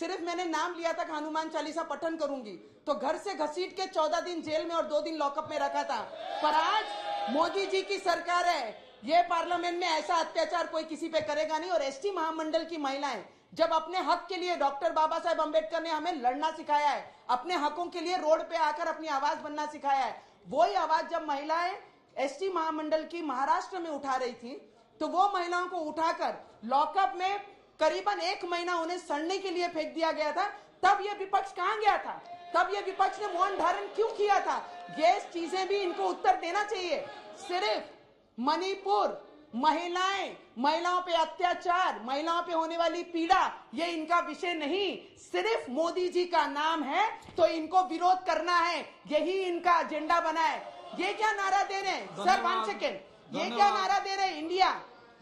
सिर्फ मैंने नाम लिया था कि हनुमान चालीसा पठन करूंगी, तो घर से घसीट के 14 दिन जेल में और 2 दिन लॉकअप में रखा था। पर आज मोदी जी की सरकार है, ये पार्लियामेंट में ऐसा अत्याचार कोई किसी पे करेगा नहीं। और एसटी महामंडल की महिलाएं जब अपने हक के लिए, डॉक्टर बाबा साहेब अंबेडकर ने हमें लड़ना सिखाया है, अपने हकों के लिए रोड पे आकर अपनी आवाज बनना सिखाया है, वही आवाज जब महिलाएं एसटी महामंडल की महाराष्ट्र में उठा रही थी, तो वो महिलाओं को उठाकर लॉकअप में करीबन 1 महीना उन्हें सड़ने के लिए फेंक दिया गया था। तब ये विपक्ष कहां गया था? तब ये विपक्ष ने मौन धारण क्यों किया था? ये चीजें भी इनको उत्तर देना चाहिए। सिर्फ मणिपुर, महिलाओं पे अत्याचार, महिलाओं पे होने वाली पीड़ा, ये इनका विषय नहीं। सिर्फ मोदी जी का नाम है तो इनको विरोध करना है, यही इनका एजेंडा बना है। ये क्या नारा दे रहे हैं सर? 1 सेकेंड, ये क्या नारा दे रहे हैं? इंडिया,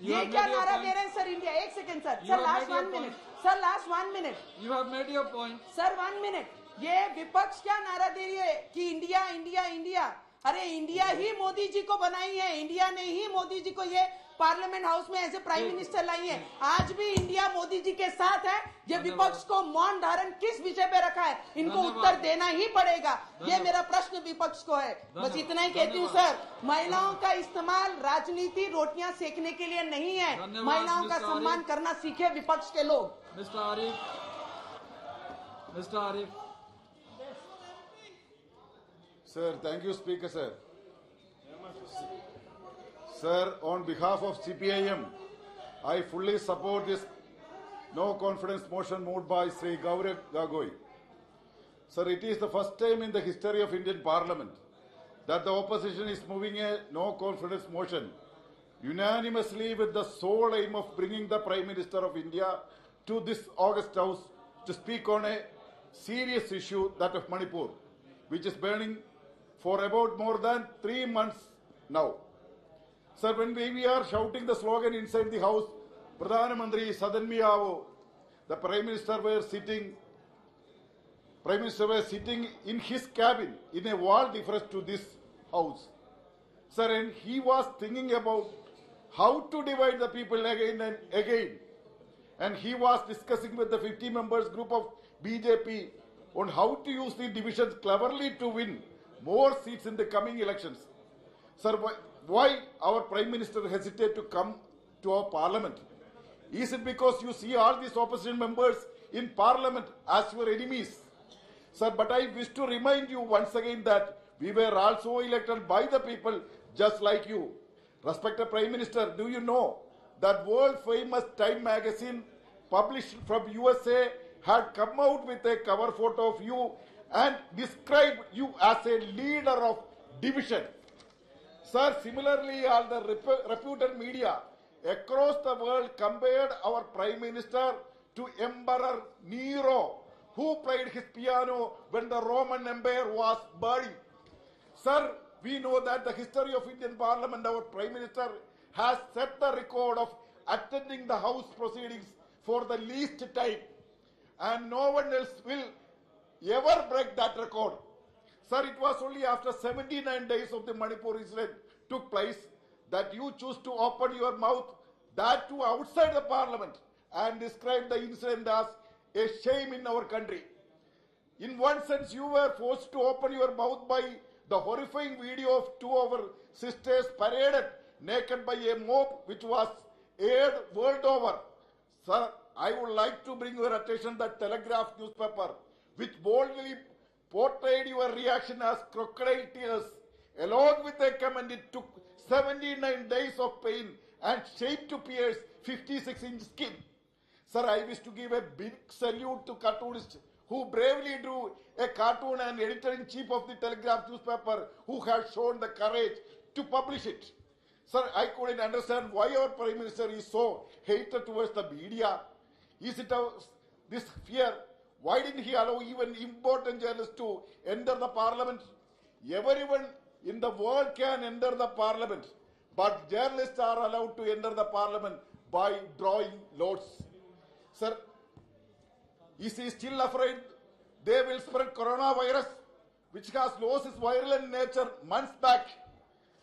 ये क्या नारा दे रहे हैं sir? India, 1 second sir, last 1 minute sir, last 1 minute. You have made your point sir, 1 minute. ये विपक्ष क्या नारा दे रही है कि इंडिया इंडिया इंडिया? अरे इंडिया ही मोदी जी को बनाई है, इंडिया ने ही मोदी जी को ये पार्लियामेंट हाउस में एज ए प्राइम मिनिस्टर लाई है। आज भी इंडिया मोदी जी के साथ है। ये विपक्ष को मौन धारण किस विषय पे रखा है, इनको उत्तर देना ही पड़ेगा। ये मेरा प्रश्न विपक्ष को है। बस इतना ही कहती हूँ सर, महिलाओं का इस्तेमाल राजनीति रोटियां सेकने के लिए नहीं है। महिलाओं का सम्मान करना सीखे विपक्ष के लोग। Mister Arif, Sir, thank you, Speaker, sir. Sir, on behalf of CPIM, I fully support this no confidence motion moved by Sri Gaurav Gagoi. Sir, it is the first time in the history of Indian Parliament that the opposition is moving a no confidence motion unanimously with the sole aim of bringing the Prime Minister of India to this August House to speak on a serious issue, that of Manipur, which is burning for about more than 3 months now. Sir, when we are shouting the slogan inside the house, Pradhan Mantri Sadan mein aao, the Prime Minister was sitting in his cabin in a wall difference to this house. Sir, and he was thinking about how to divide the people again and again. And he was discussing with the 50 members group of BJP on how to use the divisions cleverly to win more seats in the coming elections. Sir, why our Prime Minister hesitate to come to our Parliament? Is it because you see all these opposition members in Parliament as your enemies? Sir, but I wish to remind you once again that we were also elected by the people just like you. Respected Prime Minister, do you know that world famous Time magazine published from USA had come out with a cover photo of you and described you as a leader of division. Sir, similarly, all the reputed media across the world compared our Prime Minister to Emperor Nero, who played his piano when the Roman Empire was burning. Sir, we know that the history of Indian Parliament, our Prime Minister has set the record of attending the House proceedings for the least time, and no one else will ever break that record. Sir, it was only after 79 days of the Manipur incident took place that you choose to open your mouth, that too outside the Parliament, and describe the incident as a shame in our country. In one sense, you were forced to open your mouth by the horrifying video of 2 of our sisters paraded naked by a mob which was aired world over. Sir, I would like to bring your attention that Telegraph newspaper, which boldly portrayed your reaction as crocodile tears, along with a comment it took 79 days of pain and shame to pierce 56-inch skin. Sir, I wish to give a big salute to cartoonists who bravely drew a cartoon and editor-in-chief of the Telegraph newspaper who had shown the courage to publish it. Sir, I couldn't understand why our Prime Minister is so hated towards the media. Is it this fear? Why didn't he allow even important journalists to enter the Parliament? Everyone in the world can enter the Parliament, but journalists are allowed to enter the Parliament by drawing lots. Sir, is he still afraid they will spread coronavirus, which has lost its virulent nature months back?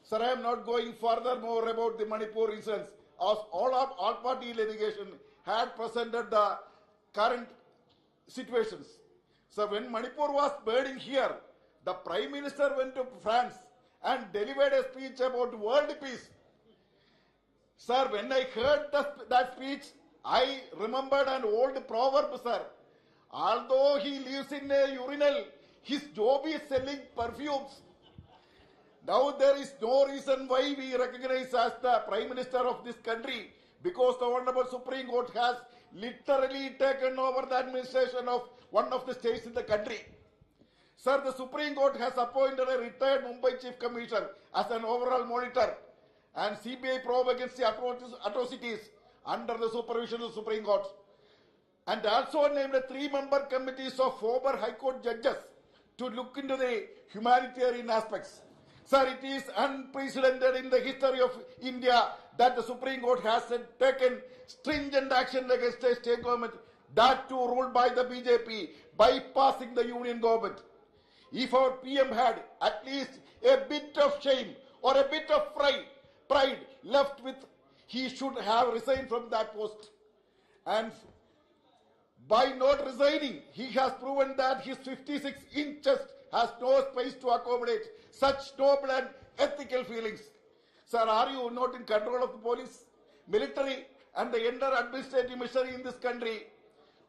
Sir, I am not going further more about the Manipur incidents, as all party litigation had presented the current situations. So when Manipur was burning here, the Prime Minister went to France and delivered a speech about world peace. Sir, when I heard that speech, I remembered an old proverb, sir. Although he lives in a urinal, his job is selling perfumes. Now there is no reason why we recognize as the Prime Minister of this country, because the Honorable Supreme Court has literally taken over the administration of one of the states in the country. Sir, the Supreme Court has appointed a retired Mumbai Chief Commissioner as an overall monitor, and CBI probe against the atrocities under the supervision of the Supreme Court, and also named a 3-member committees of former High Court judges to look into the humanitarian aspects. Sir, it is unprecedented in the history of India that the Supreme Court has taken stringent action against a state government, that too ruled by the BJP, bypassing the union government. If our PM had at least a bit of shame or a bit of pride left with, he should have resigned from that post. And by not resigning, he has proven that his 56-inch chest has no space to accommodate such noble and ethical feelings. Sir, are you not in control of the police, military, and the entire administrative machinery in this country?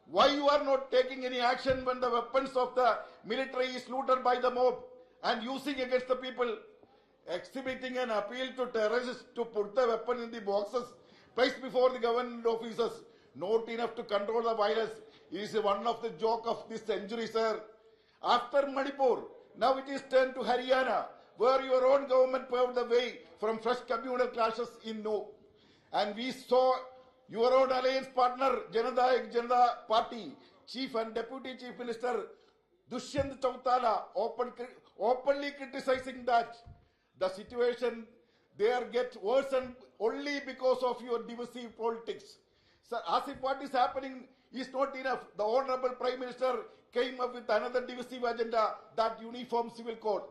Why you are not taking any action when the weapons of the military is looted by the mob and using against the people? Exhibiting an appeal to terrorists to put the weapon in the boxes placed before the government officers, not enough to control the violence, is one of the joke of this century, sir. After Manipur, now it is turned to Haryana, where your own government paved the way from fresh communal clashes in No. And we saw your own alliance partner, Janata Party, Chief and Deputy Chief Minister Dushyant Chautala openly criticizing that the situation there gets worsened only because of your divisive politics. Sir, as if what is happening is not enough, the Honorable Prime Minister came up with another divisive agenda, that Uniform Civil Code.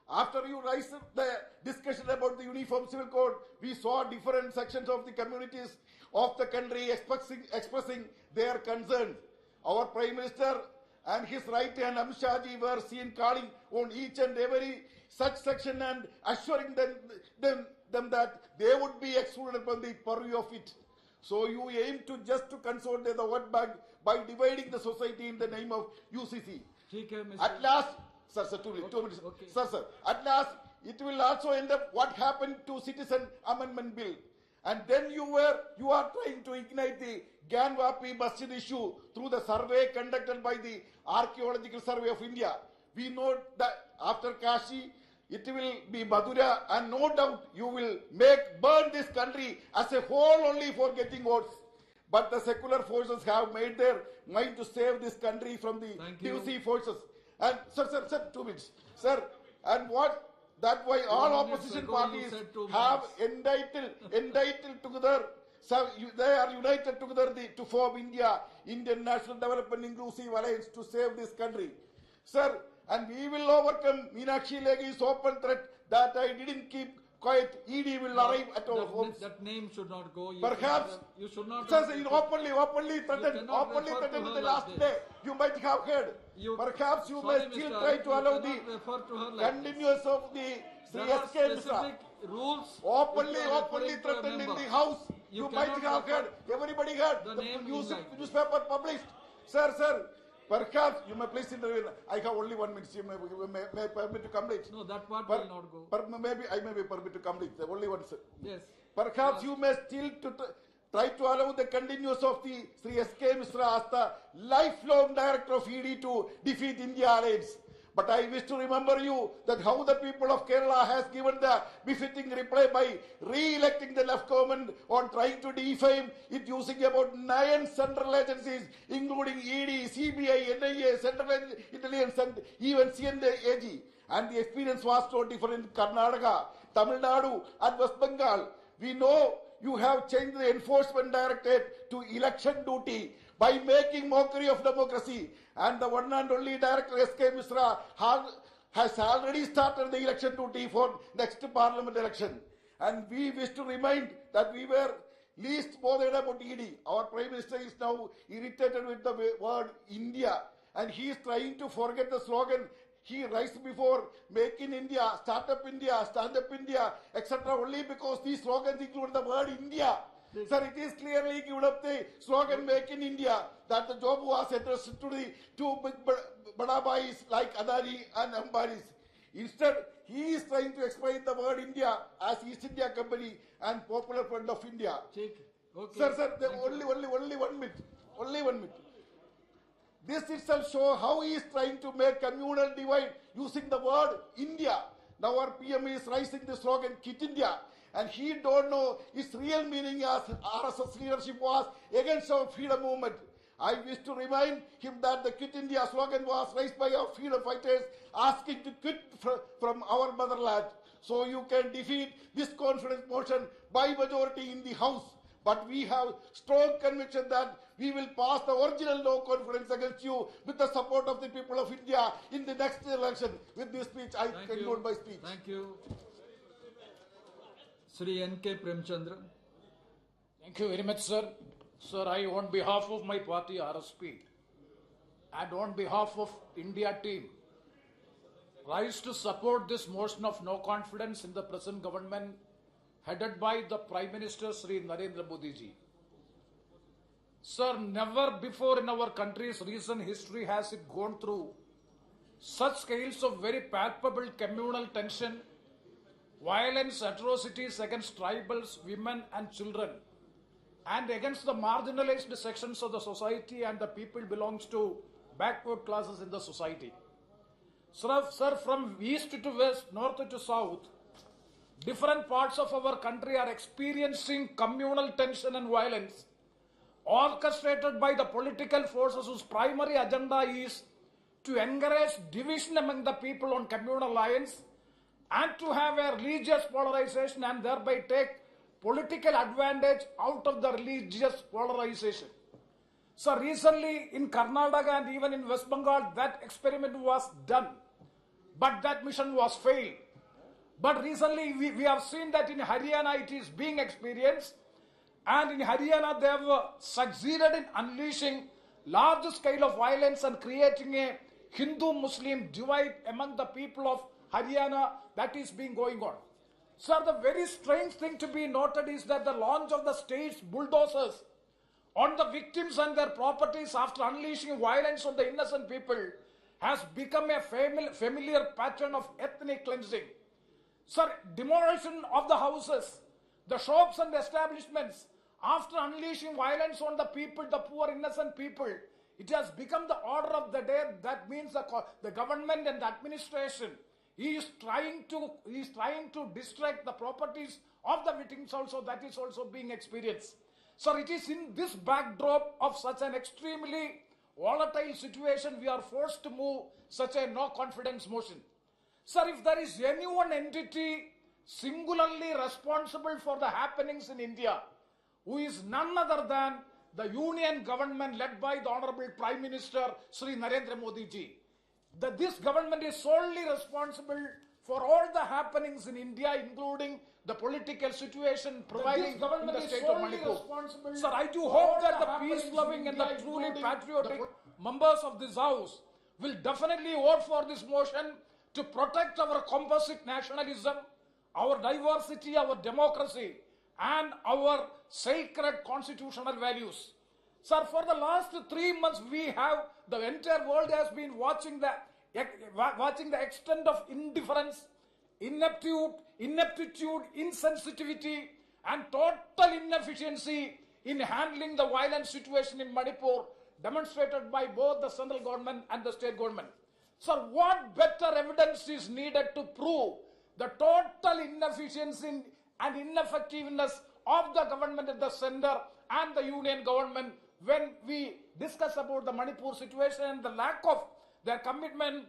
After you raised the discussion about the Uniform Civil Code, we saw different sections of the communities of the country expressing their concerns. Our Prime Minister and his right hand Amit Shah ji were seen calling on each and every such section and assuring them that they would be excluded from the purview of it. So you aim to just to consolidate the vote bank by dividing the society in the name of UCC. At last, sir, 2 minutes. Okay. Sir, at last, it will also end up what happened to Citizen Amendment Bill. And then you are trying to ignite the Ganwapi Masjid issue through the survey conducted by the Archaeological Survey of India. We know that after Kashi, it will be Madura, and no doubt you will burn this country as a whole only for getting votes. But the secular forces have made their mind to save this country from the divisive forces. And sir, 2 minutes. Sir, and what? That why all opposition parties have entitled together. So they are united together to form Indian National Development Inclusive Alliance to save this country. Sir, and we will overcome Meenakshi Lekhi's open threat that I didn't keep quiet. ED will arrive at our homes. That name should not go. Perhaps you should not. Sir, openly threatened in the last day. You might have heard. Perhaps you may still try to allow the continuance of the Sri SK Misra. Rules. Openly threatened in the house. You might have heard. Everybody heard. The newspaper published. Sir. Perhaps you may please intervene. I have only 1 minute. You may permit to complete. No, that part will not go. Maybe I may be permitted to complete. Only one, sir. Yes. Perhaps you may still try to allow the continuance of the Sri SK Misra as the lifelong director of ED to defeat India Alliance. But I wish to remember you that how the people of Kerala has given the befitting reply by re-electing the left government on trying to defame it using about 9 central agencies, including ED, CBI, NIA, Central Intelligence, and even CNAG. And the experience was so different in Karnataka, Tamil Nadu, and West Bengal. We know you have changed the enforcement directorate to election duty by making mockery of democracy. And the one and only director SK Misra has already started the election duty for next parliament election. And we wish to remind that we were least bothered about ED. Our Prime Minister is now irritated with the word India, and he is trying to forget the slogan he raised before: Make in India, Start Up India, Stand Up India, etc. only because these slogans include the word India. Sir, it is clearly given up the slogan Make in India, that the job was addressed to the two big badabais like Adani and Ambanis. Instead, he is trying to explain the word India as East India Company and Popular Front of India. Okay. Sir, only 1 minute. Only 1 minute. This itself shows how he is trying to make communal divide using the word India. Now our PM is raising the slogan Quit India, and he don't know its real meaning as RSS leadership was against our freedom movement. I wish to remind him that the Quit India slogan was raised by our freedom fighters asking to quit from our motherland. So you can defeat this confidence motion by majority in the House. But we have strong conviction that we will pass the original no confidence against you with the support of the people of India in the next election. With this speech, I conclude my speech. Thank you. Sri N.K. Premchandra. Thank you very much, sir. Sir, I, on behalf of my party, RSP, and on behalf of India team, rise to support this motion of no confidence in the present government headed by the Prime Minister Sri Narendra Modi ji. Sir, never before in our country's recent history has it gone through such scales of very palpable communal tension, violence, atrocities against tribals, women and children, and against the marginalized sections of the society and the people belongs to backward classes in the society. Sir, from east to west, north to south, different parts of our country are experiencing communal tension and violence orchestrated by the political forces whose primary agenda is to encourage division among the people on communal lines and to have a religious polarization and thereby take political advantage out of the religious polarization. So recently in Karnataka and even in West Bengal, that experiment was done, but that mission was failed. But recently we have seen that in Haryana it is being experienced, and in Haryana they have succeeded in unleashing large scale of violence and creating a Hindu-Muslim divide among the people of Haryana that is being going on. Sir, the very strange thing to be noted is that the launch of the state's bulldozers on the victims and their properties after unleashing violence on the innocent people has become a familiar pattern of ethnic cleansing. Sir, demolition of the houses, the shops and establishments after unleashing violence on the people, the poor innocent people, it has become the order of the day. That means the government and the administration is trying to distract the properties of the victims also. That is also being experienced. Sir, it is in this backdrop of such an extremely volatile situation we are forced to move such a no confidence motion. Sir, if there is any one entity singularly responsible for the happenings in India, who is none other than the union government led by the Honorable Prime Minister Sri Narendra Modi ji. This government is solely responsible for all the happenings in India, including the political situation prevailing in the state of Manipur. Sir, I do hope that the peace-loving and the truly patriotic members of this House will definitely vote for this motion to protect our composite nationalism, our diversity, our democracy, and our sacred constitutional values. Sir, for the last 3 months, the entire world has been watching the extent of indifference, ineptitude, insensitivity, and total inefficiency in handling the violent situation in Manipur, demonstrated by both the central government and the state government. Sir, what better evidence is needed to prove the total inefficiency and ineffectiveness of the government at the center and the union government when we discuss about the Manipur situation and the lack of their commitment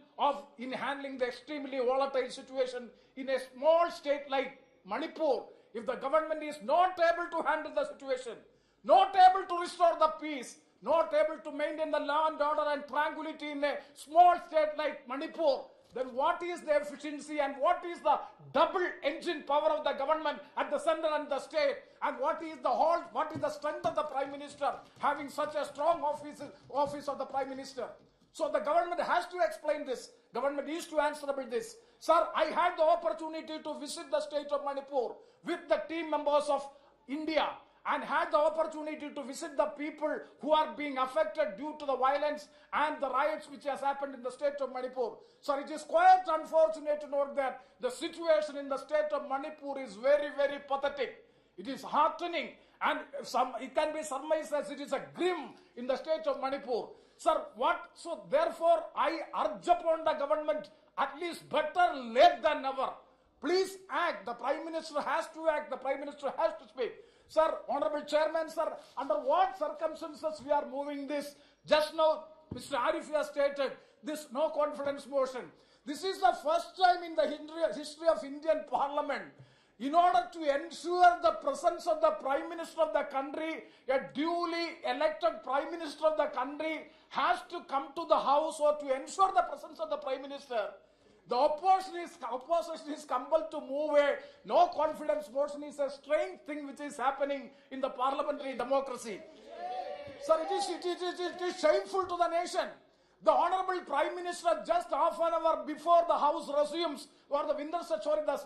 in handling the extremely volatile situation in a small state like Manipur? If the government is not able to handle the situation, not able to restore the peace, not able to maintain the law and order and tranquility in a small state like Manipur, then what is the efficiency and what is the double engine power of the government at the center and the state, and what is the strength of the Prime Minister having such a strong office of the Prime Minister? So the government has to explain this. Government is to answerable this. Sir, I had the opportunity to visit the state of Manipur with the team members of India, and had the opportunity to visit the people who are being affected due to the violence and the riots which has happened in the state of Manipur. So it is quite unfortunate to note that the situation in the state of Manipur is very, very pathetic. It is heartening, and it can be surmised as it is a grim in the state of Manipur. Sir, so therefore I urge upon the government, at least better late than never. Please act. The Prime Minister has to act. The Prime Minister has to speak. Sir, Honorable Chairman, sir, under what circumstances we are moving this? Just now, Mr. Arif has stated this no confidence motion. This is the first time in the history of Indian Parliament, in order to ensure the presence of the Prime Minister of the country, a duly elected Prime Minister of the country has to come to the House, or to ensure the presence of the Prime Minister. The opposition is compelled to move a no confidence motion. Is a strange thing which is happening in the parliamentary democracy. Sir, it is shameful to the nation. The Honorable Prime Minister, just half an hour before the House resumes, or the the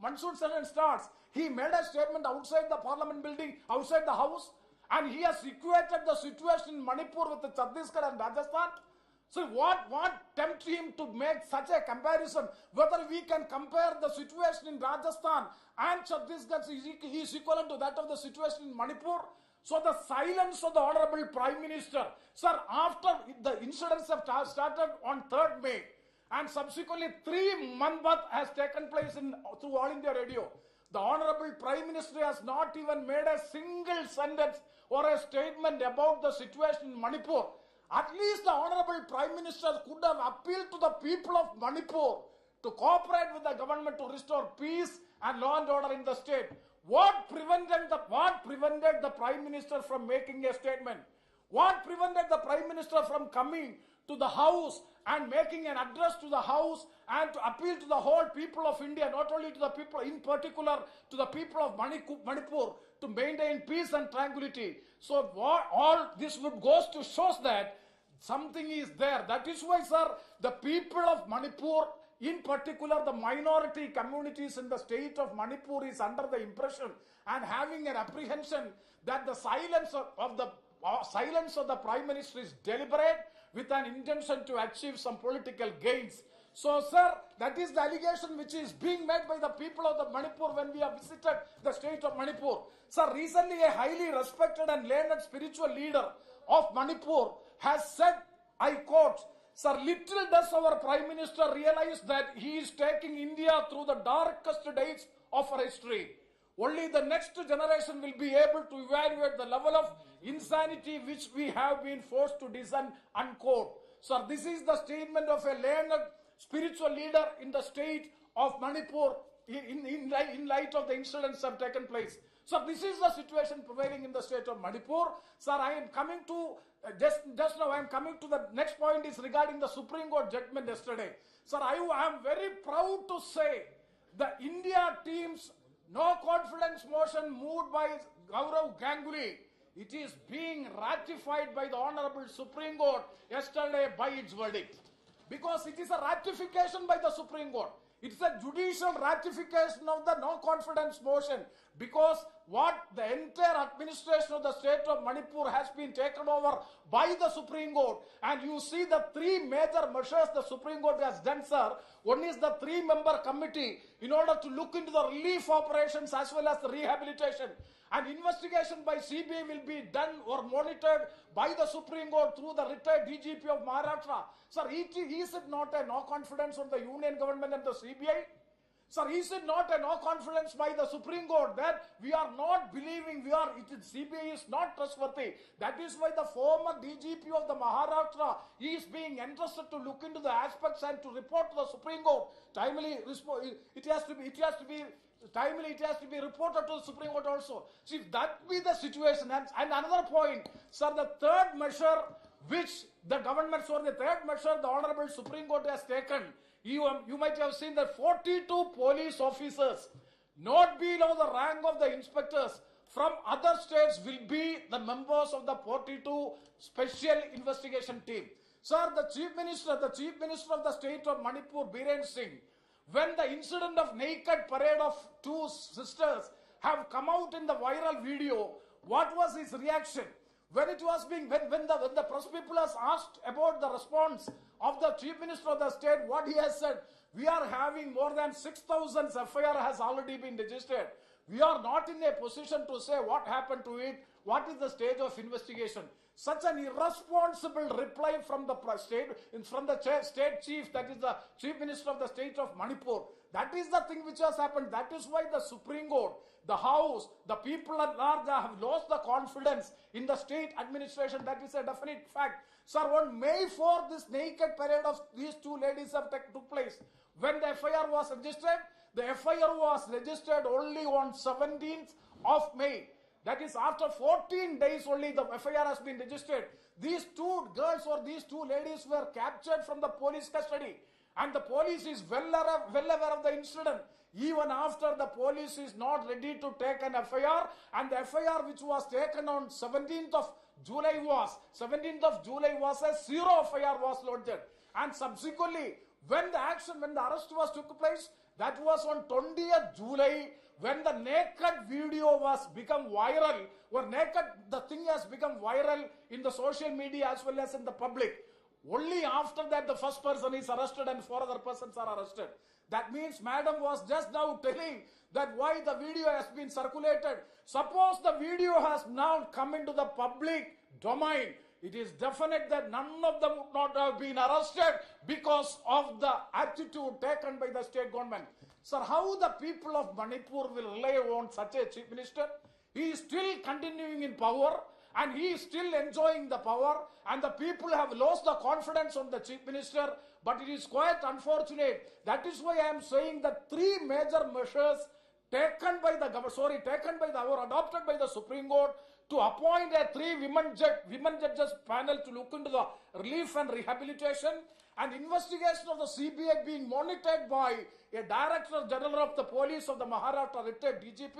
monsoon session starts, he made a statement outside the Parliament building, outside the House, and he has equated the situation in Manipur with the Chhattisgarh and Rajasthan. So what tempted him to make such a comparison? Whether we can compare the situation in Rajasthan and Chhattisgarh is equivalent to that of the situation in Manipur? So the silence of the Honorable Prime Minister, sir, after the incidents have started on 3rd May, and subsequently 3 Manbat has taken place through All India Radio, the Honorable Prime Minister has not even made a single sentence or a statement about the situation in Manipur. At least the Honorable Prime Minister could have appealed to the people of Manipur to cooperate with the government to restore peace and law and order in the state. What prevented the Prime Minister from making a statement? What prevented the Prime Minister from coming to the House and making an address to the House and to appeal to the whole people of India, not only to the people, in particular to the people of Manipur, to maintain peace and tranquility? So all this goes to show that something is there. That is why, sir, the people of Manipur, in particular the minority communities in the state of Manipur, is under the impression and having an apprehension that the silence of the Prime Minister is deliberate with an intention to achieve some political gains. So, sir, that is the allegation which is being made by the people of the Manipur when we have visited the state of Manipur. Sir, recently a highly respected and learned spiritual leader of Manipur has said, I quote, sir, little does our Prime Minister realize that he is taking India through the darkest days of our history. Only the next generation will be able to evaluate the level of insanity which we have been forced to discern, unquote. Sir, this is the statement of a learned spiritual leader in the state of Manipur in light of the incidents that have taken place. So this is the situation prevailing in the state of Manipur. Sir, I am coming to, just now I am coming to the next point is regarding the Supreme Court judgment yesterday. Sir, I am very proud to say the India team's no confidence motion moved by Gaurav Ganguly, it is being ratified by the Honorable Supreme Court yesterday by its verdict. Because it is a ratification by the Supreme Court. It's a judicial ratification of the no confidence motion, because what the entire administration of the state of Manipur has been taken over by the Supreme Court. And you see the 3 major measures the Supreme Court has done, sir. One is the 3-member committee in order to look into the relief operations as well as the rehabilitation. An investigation by CBI will be done or monitored by the Supreme Court through the retired DGP of Maharashtra. Sir, is it not a no confidence on the union government and the CBI? Sir, is it not a no confidence by the Supreme Court that we are not believing CBI is not trustworthy? That is why the former DGP of the Maharashtra is being entrusted to look into the aspects and to report to the Supreme Court. Timely, it has to be reported to the Supreme Court also. See, if that be the situation, and another point, sir, the third measure which the government, or the third measure the Honorable Supreme Court has taken, you might have seen that 42 police officers, not below the rank of the inspectors, from other states will be the members of the 42 Special Investigation Team. Sir, the Chief Minister of the state of Manipur, Biren Singh, when the incident of naked parade of two sisters have come out in the viral video, what was his reaction? When it was being, when the press people has asked about the response of the Chief Minister of the state, what he has said, we are having more than 6,000 FIR has already been registered. We are not in a position to say what happened to it, what is the stage of investigation. Such an irresponsible reply from the state chief, that is the Chief Minister of the state of Manipur. That is the thing which has happened. That is why the Supreme Court, the House, the people at large have lost the confidence in the state administration. That is a definite fact. Sir, on May 4, this naked parade of these two ladies have took place. When the FIR was registered, the FIR was registered only on 17th of May. That is after 14 days only the FIR has been registered. These two girls or these two ladies were captured from the police custody. And the police is well aware of the incident. Even after the police is not ready to take an FIR, and the FIR which was taken on 17th of July was a zero FIR was lodged. And subsequently, when the arrest was took place, that was on 20th July, when the naked video was become viral, the thing has become viral in the social media as well as in the public. Only after that the first person is arrested and 4 other persons are arrested. That means Madam was just now telling that why the video has been circulated. Suppose the video has now come into the public domain, it is definite that none of them would not have been arrested because of the attitude taken by the state government. Sir, how the people of Manipur will rely on such a Chief Minister? He is still continuing in power and he is still enjoying the power, and the people have lost the confidence on the Chief Minister. But it is quite unfortunate. That is why I am saying that 3 major measures taken by the adopted by the Supreme Court to appoint a 3 women judges panel to look into the relief and rehabilitation, and investigation of the CBI being monitored by a Director General of the Police of the Maharashtra, retired DGP,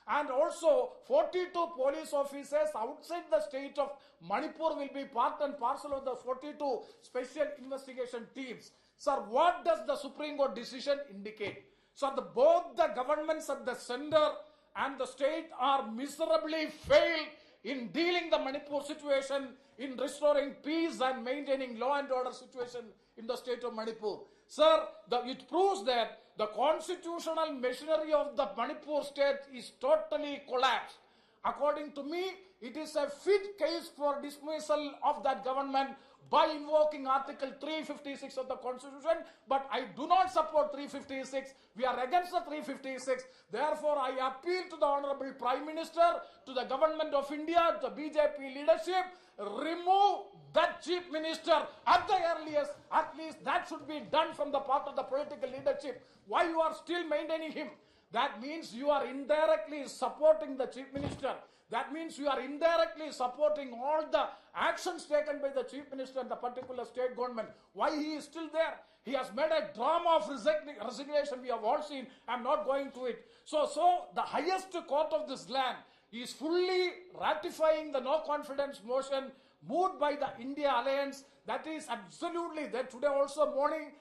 and also 42 police officers outside the state of Manipur will be part and parcel of the 42 special investigation teams. Sir, what does the Supreme Court decision indicate? So both the governments at the center and the state are miserably failed in dealing the Manipur situation, in restoring peace and maintaining law and order situation in the state of Manipur. Sir, it proves that the constitutional machinery of the Manipur state is totally collapsed. According to me, it is a fit case for dismissal of that government by invoking Article 356 of the Constitution, but I do not support 356. We are against the 356. Therefore, I appeal to the Honorable Prime Minister, to the Government of India, to the BJP leadership, remove that Chief Minister at the earliest. At least that should be done from the part of the political leadership. Why you are still maintaining him? That means you are indirectly supporting the Chief Minister. That means you are indirectly supporting all the actions taken by the Chief Minister and the particular state government. Why he is still there? He has made a drama of resignation. We have all seen. I am not going to it. So the highest court of this land is fully ratifying the no confidence motion moved by the India Alliance. That is absolutely there. Today also morning,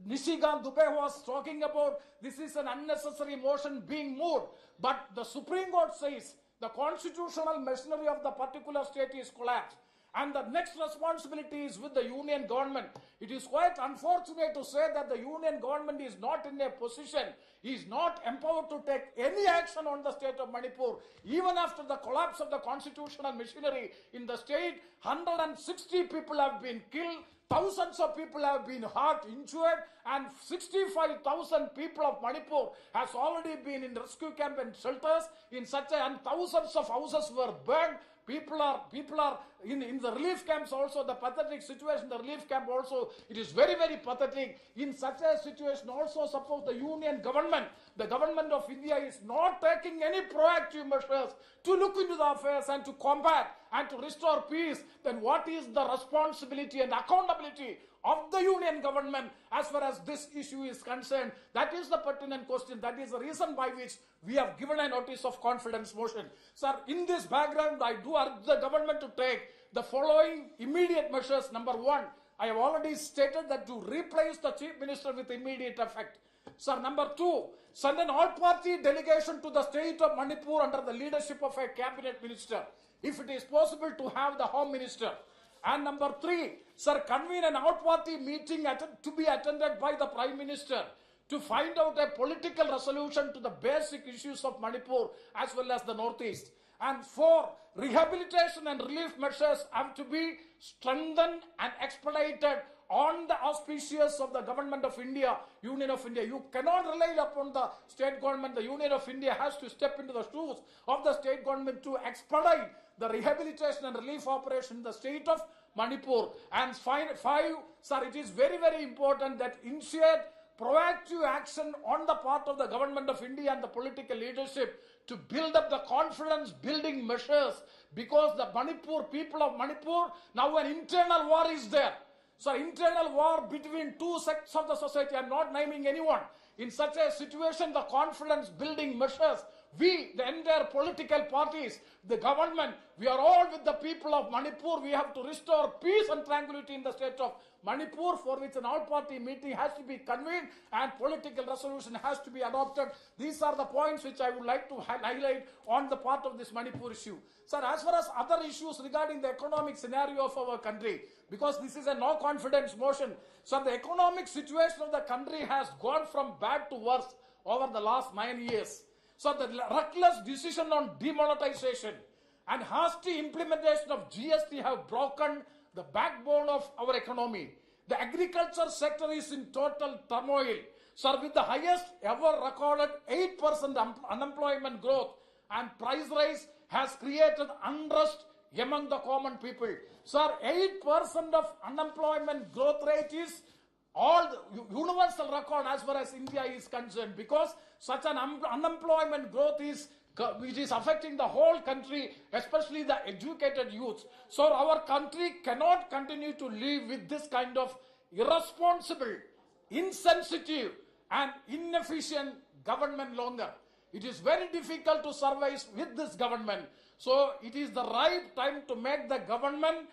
Nishikant Dubey was talking about this is an unnecessary motion being moved. But the Supreme Court says the constitutional machinery of the particular state is collapsed. And the next responsibility is with the union government. It is quite unfortunate to say that the union government is not in a position, is not empowered to take any action on the state of Manipur. Even after the collapse of the constitutional machinery in the state, 160 people have been killed, thousands of people have been hurt, injured, and 65,000 people of Manipur has already been in rescue camp and shelters and thousands of houses were burned. People are in the relief camps also, the pathetic situation, the relief camp also, it is very, very pathetic. In such a situation also, suppose the union government, the government of India is not taking any proactive measures to look into the affairs and to combat and to restore peace, then what is the responsibility and accountability of the union government as far as this issue is concerned? That is the pertinent question. That is the reason by which we have given a notice of confidence motion. Sir, in this background, I do urge the government to take the following immediate measures. Number one, I have already stated that to replace the chief minister with immediate effect. Sir, number two, send an all-party delegation to the state of Manipur under the leadership of a cabinet minister, if it is possible to have the home minister. And number three, sir, convene an all-party meeting to be attended by the Prime Minister to find out a political resolution to the basic issues of Manipur as well as the Northeast. And four, rehabilitation and relief measures have to be strengthened and expedited on the auspices of the Government of India, Union of India. You cannot rely upon the state government. The Union of India has to step into the shoes of the state government to expedite the rehabilitation and relief operation in the state of Manipur. And five, sir, it is very, very important that initiate proactive action on the part of the Government of India and the political leadership to build up the confidence building measures, because the Manipur, people of Manipur, now an internal war is there. So internal war between two sects of the society, I am not naming anyone. In such a situation, the confidence building measures, we, the entire political parties, the government, we are all with the people of Manipur. We have to restore peace and tranquility in the state of Manipur, for which an all-party meeting has to be convened and political resolution has to be adopted. These are the points which I would like to highlight on the part of this Manipur issue. Sir, as far as other issues regarding the economic scenario of our country, because this is a no confidence motion, so the economic situation of the country has gone from bad to worse over the last 9 years. So the reckless decision on demonetization and hasty implementation of GST have broken the backbone of our economy. The agriculture sector is in total turmoil. Sir, with the highest ever recorded 8% unemployment growth and price rise has created unrest among the common people. Sir, 8% of unemployment growth rate is all the universal record as far as India is concerned, because such an unemployment growth is which is affecting the whole country, especially the educated youth. So our country cannot continue to live with this kind of irresponsible, insensitive and inefficient government longer. It is very difficult to survive with this government. So it is the right time to make the government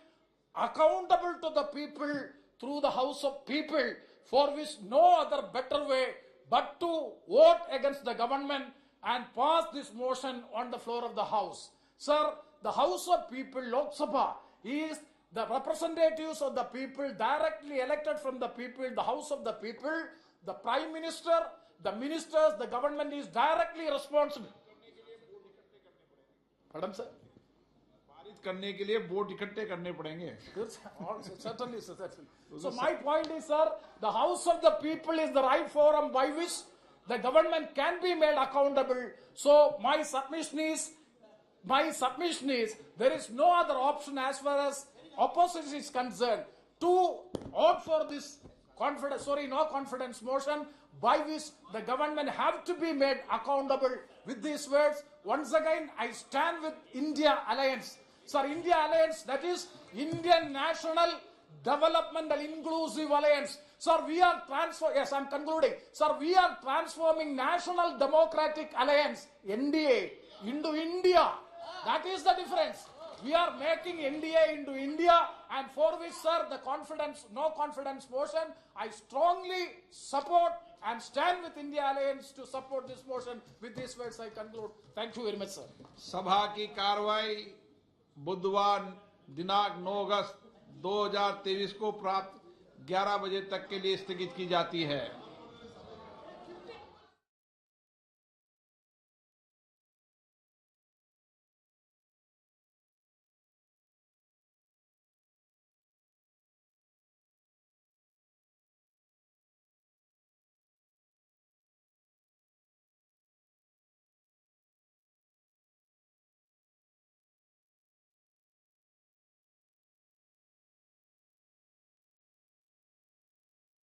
accountable to the people through the House of People, for which no other better way but to vote against the government and pass this motion on the floor of the House. Sir, the House of People, Lok Sabha, is the representatives of the people directly elected from the people, the House of the People, the Prime Minister, the ministers, the government is directly responsible. Pardon, sir? पारित करने के लिए vote इकट्ठे करने पड़ेंगे. Certainly, sir. So my point is, sir, the House of the People is the right forum by which the government can be made accountable. So my submission is, there is no other option as far as opposition is concerned to opt for this no confidence motion, by which the government have to be made accountable. With these words, once again, I stand with India Alliance. Sir, India Alliance, that is Indian National Developmental Inclusive Alliance. Sir, we are yes, I'm concluding. Sir, we are transforming National Democratic Alliance, NDA, into India. That is the difference. We are making NDA into India, and for which, sir, the no confidence motion, I strongly support and stand with India Alliance to support this motion. With these words, I conclude. Thank you very much, sir. सभा की कार्रवाई बुधवार दिनांक 9 अगस्त 2023 को प्राप्त 11 बजे तक के लिए स्थगित की जाती है.